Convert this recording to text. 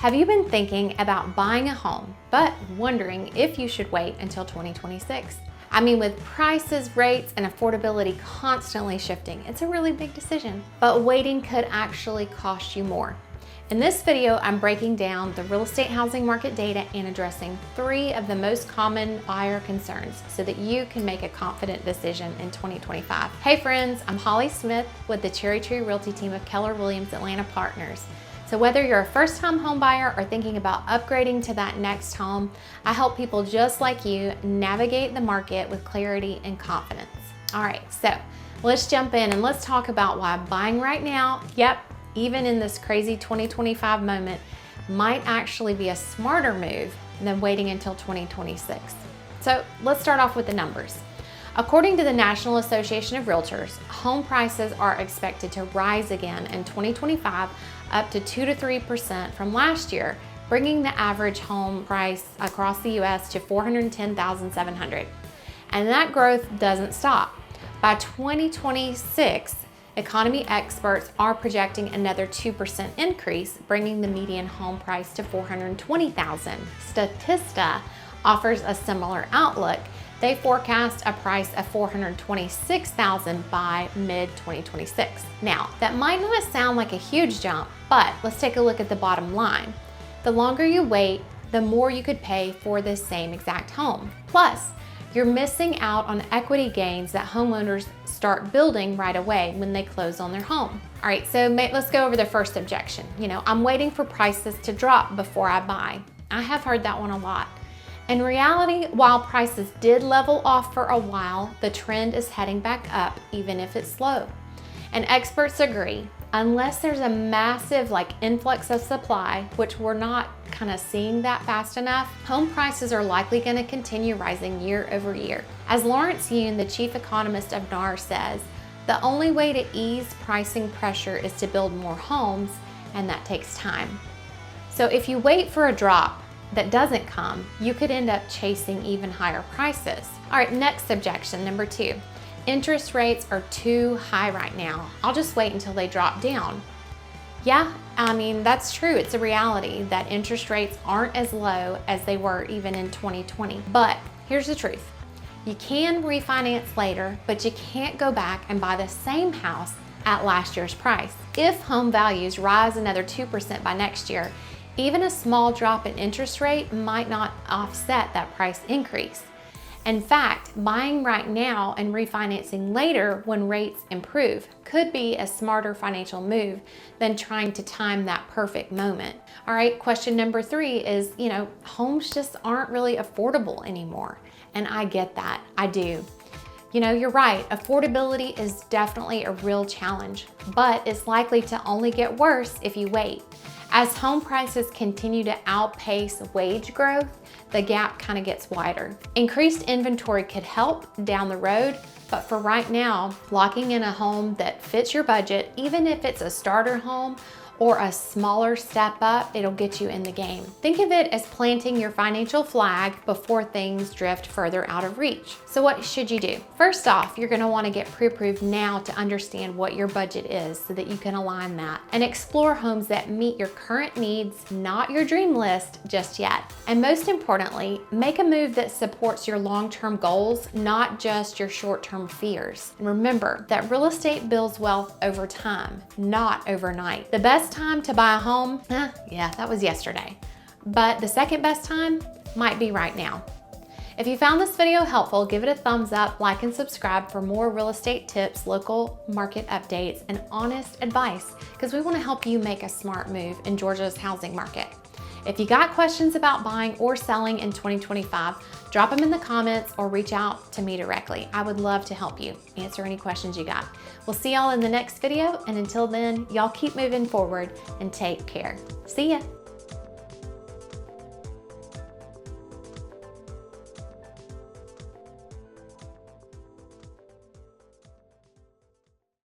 Have you been thinking about buying a home, but wondering if you should wait until 2026? I mean, with prices, rates, and affordability constantly shifting, it's a really big decision, but waiting could actually cost you more. In this video, I'm breaking down the real estate housing market data and addressing 3 of the most common buyer concerns so that you can make a confident decision in 2025. Hey friends, I'm Holly Smith with the Cherry Tree Realty team of Keller Williams Atlanta Partners. So whether you're a first-time home buyer or thinking about upgrading to that next home, I help people just like you navigate the market with clarity and confidence. All right, so let's jump in and let's talk about why buying right now, even in this crazy 2025 moment, might actually be a smarter move than waiting until 2026. So let's start off with the numbers. According to the National Association of Realtors, home prices are expected to rise again in 2025 up to 2 to 3% from last year, bringing the average home price across the US to $410,700. And that growth doesn't stop. By 2026, economy experts are projecting another 2% increase, bringing the median home price to $420,000. Statista offers a similar outlook. They forecast a price of $426,000 by mid-2026. Now, that might not sound like a huge jump, but let's take a look at the bottom line. The longer you wait, the more you could pay for this same exact home. Plus, you're missing out on equity gains that homeowners start building right away when they close on their home. All right, so let's go over the first objection. I'm waiting for prices to drop before I buy. I have heard that one a lot. In reality, while prices did level off for a while, the trend is heading back up, even if it's slow. And experts agree, unless there's a massive influx of supply, which we're not kind of seeing that fast enough, home prices are likely going to continue rising year over year. As Lawrence Yun, the chief economist of NAR, says, the only way to ease pricing pressure is to build more homes, and that takes time. So if you wait for a drop that doesn't come, you could end up chasing even higher prices. All right, next objection, number 2. Interest rates are too high right now. I'll just wait until they drop down. Yeah, I mean, that's true. It's a reality that interest rates aren't as low as they were even in 2020. But here's the truth. You can refinance later, but you can't go back and buy the same house at last year's price. If home values rise another 2% by next year, even a small drop in interest rate might not offset that price increase. In fact, buying right now and refinancing later when rates improve could be a smarter financial move than trying to time that perfect moment. All right, question number 3 is, homes just aren't really affordable anymore. And I get that, I do. You're right, affordability is definitely a real challenge, but it's likely to only get worse if you wait. As home prices continue to outpace wage growth, the gap kind of gets wider. Increased inventory could help down the road, but for right now, locking in a home that fits your budget, even if it's a starter home or a smaller step up, it'll get you in the game. Think of it as planting your financial flag before things drift further out of reach. So what should you do? First off, you're gonna wanna get pre-approved now to understand what your budget is so that you can align that and explore homes that meet your current needs, not your dream list just yet. And most importantly, make a move that supports your long-term goals, not just your short-term fears. And remember that real estate builds wealth over time, not overnight. The best time to buy a home, that was yesterday. But the second best time might be right now. If you found this video helpful, give it a thumbs up, like and subscribe for more real estate tips, local market updates, and honest advice, because we want to help you make a smart move in Georgia's housing market. If you got questions about buying or selling in 2025, drop them in the comments or reach out to me directly. I would love to help you answer any questions you got. We'll see y'all in the next video, and until then, y'all keep moving forward and take care. See ya.